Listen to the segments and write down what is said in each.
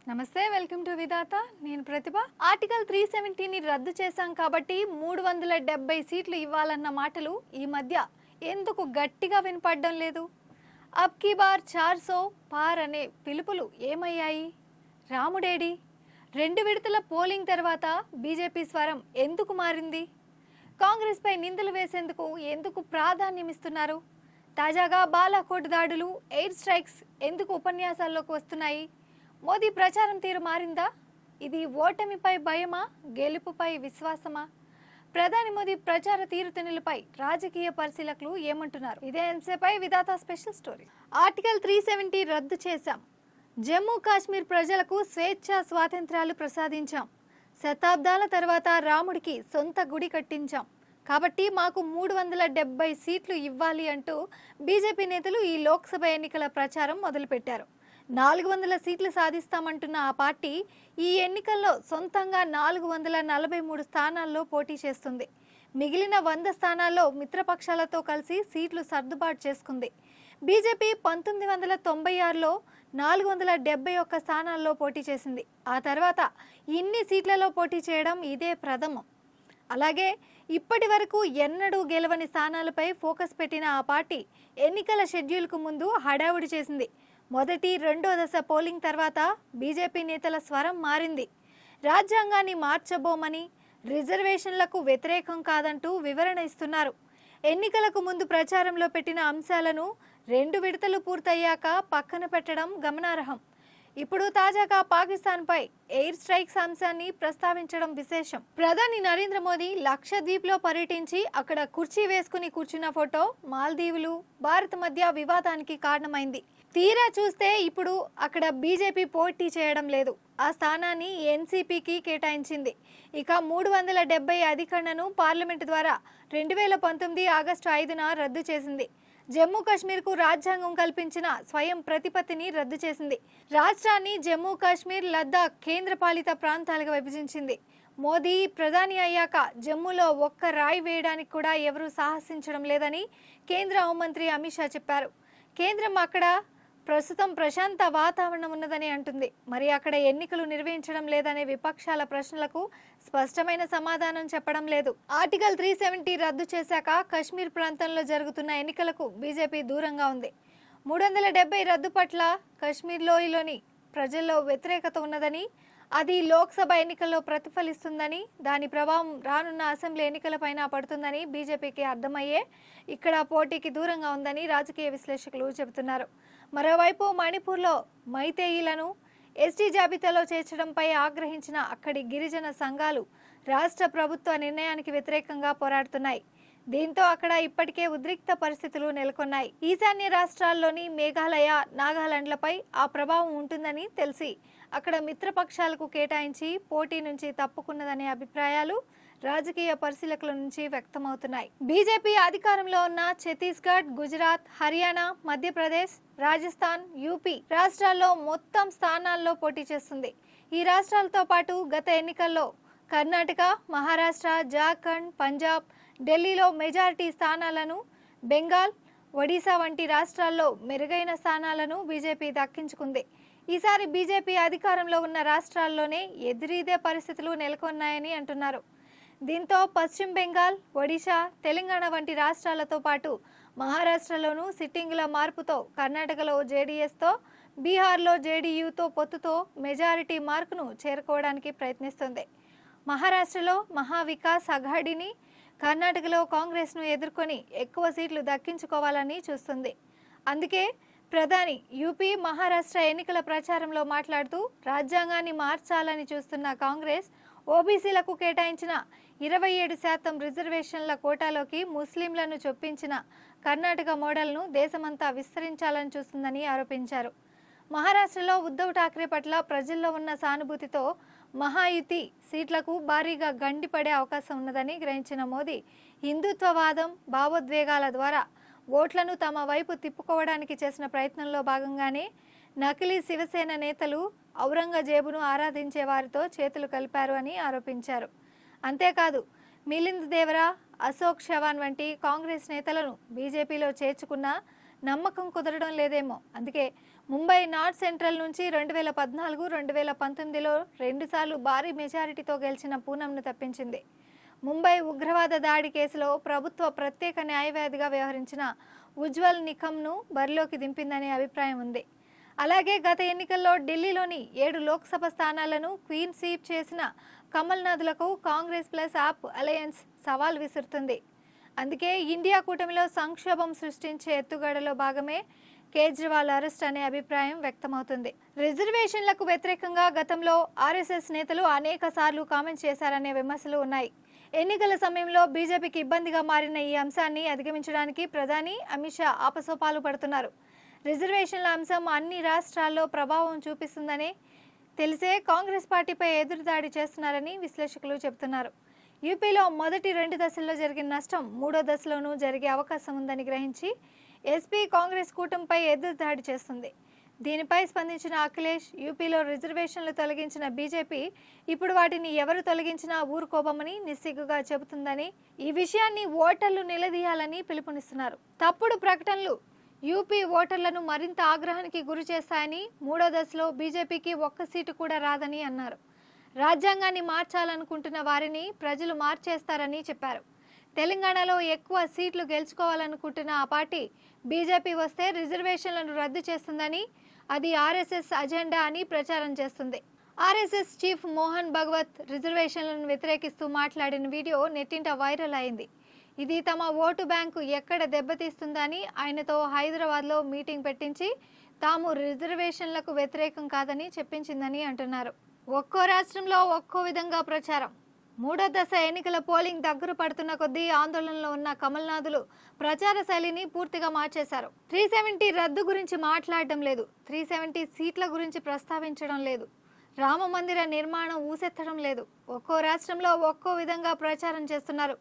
నమస్తే, welcome to విధాత. నేను ప్రతిభ. Article 370ని రద్దు చేశాం కాబట్టి 370 సీట్లు ఇవ్వాలన్న మాటలు ఈ మధ్య ఎందుకు గట్టిగా వినపడడం లేదు? అబ్ కీ బార్ 400 పార్ అనే పిలుపులు ఏమయ్యాయి? రాముడేడి? 2 విడతల పోలింగ్ తర్వాత బీజేపీ స్వరం ఎందుకు మారింది? కాంగ్రెస్ పై నిందలు వేసేందుకు ఎందుకు ప్రాధాన్యమిస్తున్నారు? తాజాగా బాలాకోట్ దాడులు, ఎయిర్ స్ట్రైక్స్ ఎందుకు ఉపన్యాసాల్లోకి వస్తున్నాయి? మోదీ ప్రచారం తీరు మారిందా? ఇది ఓటమిపై భయమా, గెలుపుపై విశ్వాసమా? ప్రధాని మోదీ ప్రచార తీరుతెన్నులపై రాజకీయ పరిశీలకులు ఏమంటున్నారు? ఇదే అంశంపై విధాత స్పెషల్ స్టోరీ. ఆర్టికల్ 370 రద్దు చేశాం. జమ్మూ కాశ్మీర్ ప్రజలకు స్వాతంత్రాలు ప్రసాదించాం. శతాబ్దాల తర్వాత రాముడికి సొంత గుడి కట్టించాం. కాబట్టి మాకు 370 సీట్లు ఇవ్వాలి అంటూ బీజేపీ నేతలు ఈ లోక్సభ ఎన్నికల ప్రచారం మొదలుపెట్టారు. 400 సీట్లు సాధిస్తామంటున్న ఆ పార్టీ ఈ ఎన్నికల్లో సొంతంగా 443 స్థానాల్లో పోటీ చేస్తుంది. మిగిలిన 100 స్థానాల్లో మిత్రపక్షాలతో కలిసి సీట్లు సర్దుబాటు చేసుకుంది. బీజేపీ 1996లో 471 స్థానాల్లో పోటీ చేసింది. ఆ తర్వాత ఇన్ని సీట్లలో పోటీ చేయడం ఇదే ప్రథమం. అలాగే ఇప్పటి వరకు ఎన్నడూ గెలవని స్థానాలపై ఫోకస్ పెట్టిన ఆ పార్టీ ఎన్నికల షెడ్యూల్కు ముందు హడావుడి చేసింది. మొదటి, రెండో దశ పోలింగ్ తర్వాత బీజేపీ నేతల స్వరం మారింది. రాజ్యాంగాన్ని మార్చబోమని, రిజర్వేషన్లకు వ్యతిరేకం కాదంటూ వివరణ ఇస్తున్నారు. ఎన్నికలకు ముందు ప్రచారంలో పెట్టిన అంశాలను 2 విడతలు పూర్తయ్యాక పక్కన పెట్టడం గమనార్హం. ఇప్పుడు తాజాగా పాకిస్తాన్పై ఎయిర్ స్ట్రైక్స్ అంశాన్ని ప్రస్తావించడం విశేషం. ప్రధాని నరేంద్ర మోదీ లక్షద్వీప్లో పర్యటించి అక్కడ కుర్చీ వేసుకుని కూర్చున్న ఫోటో మాల్దీవులు, భారత్ మధ్య వివాదానికి కారణమైంది. తీరా చూస్తే ఇప్పుడు అక్కడ బీజేపీ పోటీ చేయడం లేదు. ఆ స్థానాన్ని ఎన్సీపీకి కేటాయించింది. ఇక 370 అధికరణను పార్లమెంటు ద్వారా 2019 ఆగస్టు 5న రద్దు చేసింది. జమ్మూ కాశ్మీర్కు రాజ్యాంగం కల్పించిన స్వయం ప్రతిపత్తిని రద్దు చేసింది. రాష్ట్రాన్ని జమ్మూ కాశ్మీర్, లద్దాఖ్ కేంద్రపాలిత ప్రాంతాలుగా విభజించింది. మోదీ ప్రధాని అయ్యాక జమ్మూలో ఒక్క రాయి వేయడానికి కూడా ఎవరూ సాహసించడం లేదని కేంద్ర హోంమంత్రి అమిత్ షా చెప్పారు. కేంద్రం అక్కడ ప్రస్తుతం ప్రశాంత వాతావరణం ఉన్నదని అంటుంది. మరి అక్కడ ఎన్నికలు నిర్వహించడం లేదనే విపక్షాల ప్రశ్నలకు స్పష్టమైన సమాధానం చెప్పడం లేదు. ఆర్టికల్ 370 రద్దు చేశాక కశ్మీర్ ప్రాంతంలో జరుగుతున్న ఎన్నికలకు బీజేపీ దూరంగా ఉంది. 370 రద్దు పట్ల కశ్మీర్ లోయలోని ప్రజల్లో వ్యతిరేకత ఉన్నదని, అది లోక్సభ ఎన్నికల్లో ప్రతిఫలిస్తుందని, దాని ప్రభావం రానున్న అసెంబ్లీ ఎన్నికలపైన పడుతుందని బీజేపీకి అర్థమయ్యే ఇక్కడ పోటీకి దూరంగా ఉందని రాజకీయ విశ్లేషకులు చెబుతున్నారు. మరోవైపు మణిపూర్లో మైతేయిలను ఎస్టీ జాబితాలో చేర్చడంపై ఆగ్రహించిన అక్కడి గిరిజన సంఘాలు రాష్ట్ర ప్రభుత్వ నిర్ణయానికి వ్యతిరేకంగా పోరాడుతున్నాయి. దీంతో అక్కడ ఇప్పటికే ఉద్రిక్త పరిస్థితులు నెలకొన్నాయి. ఈశాన్య రాష్ట్రాల్లోని మేఘాలయ, నాగాలాండ్లపై ఆ ప్రభావం ఉంటుందని తెలిసి అక్కడ మిత్రపక్షాలకు కేటాయించి పోటీ నుంచి తప్పుకున్నదనే అభిప్రాయాలు రాజకీయ పరిశీలకుల నుంచి వ్యక్తమవుతున్నాయి. బీజేపీ అధికారంలో ఉన్న ఛత్తీస్గఢ్, గుజరాత్, హర్యానా, మధ్యప్రదేశ్, రాజస్థాన్, యూపీ రాష్ట్రాల్లో మొత్తం స్థానాల్లో పోటీ చేస్తుంది. ఈ రాష్ట్రాలతో పాటు గత ఎన్నికల్లో కర్ణాటక, మహారాష్ట్ర, జార్ఖండ్, పంజాబ్, ఢిల్లీలో మెజారిటీ స్థానాలను, బెంగాల్, ఒడిశా వంటి రాష్ట్రాల్లో మెరుగైన స్థానాలను బీజేపీ దక్కించుకుంది. ఈసారి బీజేపీ అధికారంలో ఉన్న రాష్ట్రాల్లోనే ఎదురీదే పరిస్థితులు నెలకొన్నాయని అంటున్నారు. దీంతో పశ్చిమ బెంగాల్, ఒడిశా, తెలంగాణ వంటి రాష్ట్రాలతో పాటు మహారాష్ట్రలోనూ సిట్టింగుల మార్పుతో, కర్ణాటకలో జేడీఎస్తో, బీహార్లో జేడీయూతో పొత్తుతో మెజారిటీ మార్కును చేరుకోవడానికి ప్రయత్నిస్తుంది. మహారాష్ట్రలో మహావికాస్ అఘాడీని, కర్ణాటకలో కాంగ్రెస్ను ఎదుర్కొని ఎక్కువ సీట్లు దక్కించుకోవాలని చూస్తుంది. అందుకే ప్రధాని యూపీ, మహారాష్ట్ర ఎన్నికల ప్రచారంలో మాట్లాడుతూ రాజ్యాంగాన్ని మార్చాలని చూస్తున్న కాంగ్రెస్ ఓబీసీలకు కేటాయించిన 27% రిజర్వేషన్ల కోటాలోకి ముస్లింలను చొప్పించిన కర్ణాటక మోడల్ను దేశమంతా విస్తరించాలని చూస్తుందని ఆరోపించారు. మహారాష్ట్రలో ఉద్ధవ్ ఠాక్రే పట్ల ప్రజల్లో ఉన్న సానుభూతితో మహాయుతి సీట్లకు భారీగా గండిపడే అవకాశం ఉన్నదని గ్రహించిన మోదీ హిందుత్వవాదం, భావోద్వేగాల ద్వారా ఓట్లను తమ వైపు తిప్పుకోవడానికి చేసిన ప్రయత్నంలో భాగంగానే నకిలీ శివసేన నేతలు ఔరంగజేబును ఆరాధించే వారితో చేతులు కలిపారు అని ఆరోపించారు. అంతేకాదు మిలింద్ దేవరా, అశోక్ చవాన్ వంటి కాంగ్రెస్ నేతలను బీజేపీలో చేర్చుకున్న నమ్మకం కుదరడం లేదేమో. అందుకే ముంబై నార్త్ సెంట్రల్ నుంచి 2014, 2019లో 2 సార్లు భారీ మెజారిటీతో గెలిచిన పూనంను తప్పించింది. ముంబై ఉగ్రవాద దాడి కేసులో ప్రభుత్వ ప్రత్యేక న్యాయవాదిగా వ్యవహరించిన ఉజ్వల్ నికమ్ను బరిలోకి దింపిందనే అభిప్రాయం ఉంది. అలాగే గత ఎన్నికల్లో ఢిల్లీలోని 7 లోక్సభ స్థానాలను క్వీన్ స్వీప్ చేసిన కమల్నాథ్లకు కాంగ్రెస్ ప్లస్ ఆప్ అలయన్స్ సవాల్ విసురుతుంది. అందుకే ఇండియా కూటమిలో సంక్షోభం సృష్టించే ఎత్తుగడలో భాగమే కేజ్రీవాల్ అరెస్ట్ అనే అభిప్రాయం వ్యక్తమవుతుంది. రిజర్వేషన్లకు వ్యతిరేకంగా గతంలో ఆర్ఎస్ఎస్ నేతలు అనేక సార్లు కామెంట్ చేశారనే విమర్శలు ఉన్నాయి. ఎన్నికల సమయంలో బీజేపీకి ఇబ్బందిగా మారిన ఈ అంశాన్ని అధిగమించడానికి ప్రధాని అమిత్ షా ఆపసోపాలు పడుతున్నారు. రిజర్వేషన్ల అంశం అన్ని రాష్ట్రాల్లో ప్రభావం చూపిస్తుందని తెలిసే కాంగ్రెస్ పార్టీపై ఎదురుదాడి చేస్తున్నారని విశ్లేషకులు చెబుతున్నారు. యూపీలో మొదటి 2 దశల్లో జరిగిన నష్టం 3వ దశలోనూ జరిగే అవకాశం ఉందని గ్రహించి ఎస్పీ కాంగ్రెస్ కూటమిపై ఎదురుదాడి చేస్తుంది. దీనిపై స్పందించిన అఖిలేష్, యూపీలో రిజర్వేషన్లు తొలగించిన బీజేపీ ఇప్పుడు వాటిని ఎవరు తొలగించినా ఊరుకోబోమని నిస్సిగ్గుగా చెబుతుందని, ఈ విషయాన్ని ఓటర్లు నిలదీయాలని పిలుపునిస్తున్నారు. తప్పుడు ప్రకటనలు యూపీ ఓటర్లను మరింత ఆగ్రహానికి గురి చేస్తాయని, 3వ దశలో బీజేపీకి ఒక్క సీటు కూడా రాదని అన్నారు. రాజ్యాంగాన్ని మార్చాలనుకుంటున్న వారిని ప్రజలు మార్చేస్తారని చెప్పారు. తెలంగాణలో ఎక్కువ సీట్లు గెలుచుకోవాలనుకుంటున్న ఆ పార్టీ బీజేపీ వస్తే రిజర్వేషన్లను రద్దు చేస్తుందని, అది ఆర్ఎస్ఎస్ అజెండా అని ప్రచారం చేస్తుంది. ఆర్ఎస్ఎస్ చీఫ్ మోహన్ భగవత్ రిజర్వేషన్లను వ్యతిరేకిస్తూ మాట్లాడిన వీడియో నెట్టింట వైరల్ అయింది. ఇది తమ ఓటు బ్యాంకు ఎక్కడ దెబ్బతీస్తుందని ఆయనతో హైదరాబాద్లో మీటింగ్ పెట్టించి తాము రిజర్వేషన్లకు వ్యతిరేకం కాదని చెప్పించిందని అంటున్నారు. ఒక్కో రాష్ట్రంలో ఒక్కో విధంగా ప్రచారం. 3వ దశ ఎన్నికల పోలింగ్ దగ్గర పడుతున్న కొద్దీ ఆందోళనలో ఉన్న కమల్నాథులు ప్రచార శైలిని పూర్తిగా మార్చేశారు. 370 రద్దు గురించి మాట్లాడడం లేదు, 370 సీట్ల గురించి ప్రస్తావించడం లేదు, రామ మందిర నిర్మాణం ఊసెత్తడం లేదు. ఒక్కో రాష్ట్రంలో ఒక్కో విధంగా ప్రచారం చేస్తున్నారు.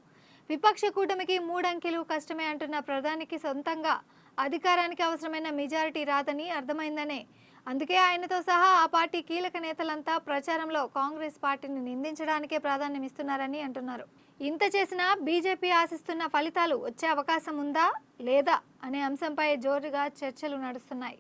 విపక్ష కూటమికి 3 అంకెలు కష్టమే అంటున్న ప్రధానికి సొంతంగా అధికారానికి అవసరమైన మెజారిటీ రాదని అర్థమైందనే. అందుకే ఆయనతో సహా ఆ పార్టీ కీలక నేతలంతా ప్రచారంలో కాంగ్రెస్ పార్టీని నిందించడానికే ప్రాధాన్యం ఇస్తున్నారని అంటున్నారు. ఇంత చేసినా బీజేపీ ఆశిస్తున్న ఫలితాలు వచ్చే అవకాశం ఉందా లేదా అనే అంశంపై జోరుగా చర్చలు నడుస్తున్నాయి.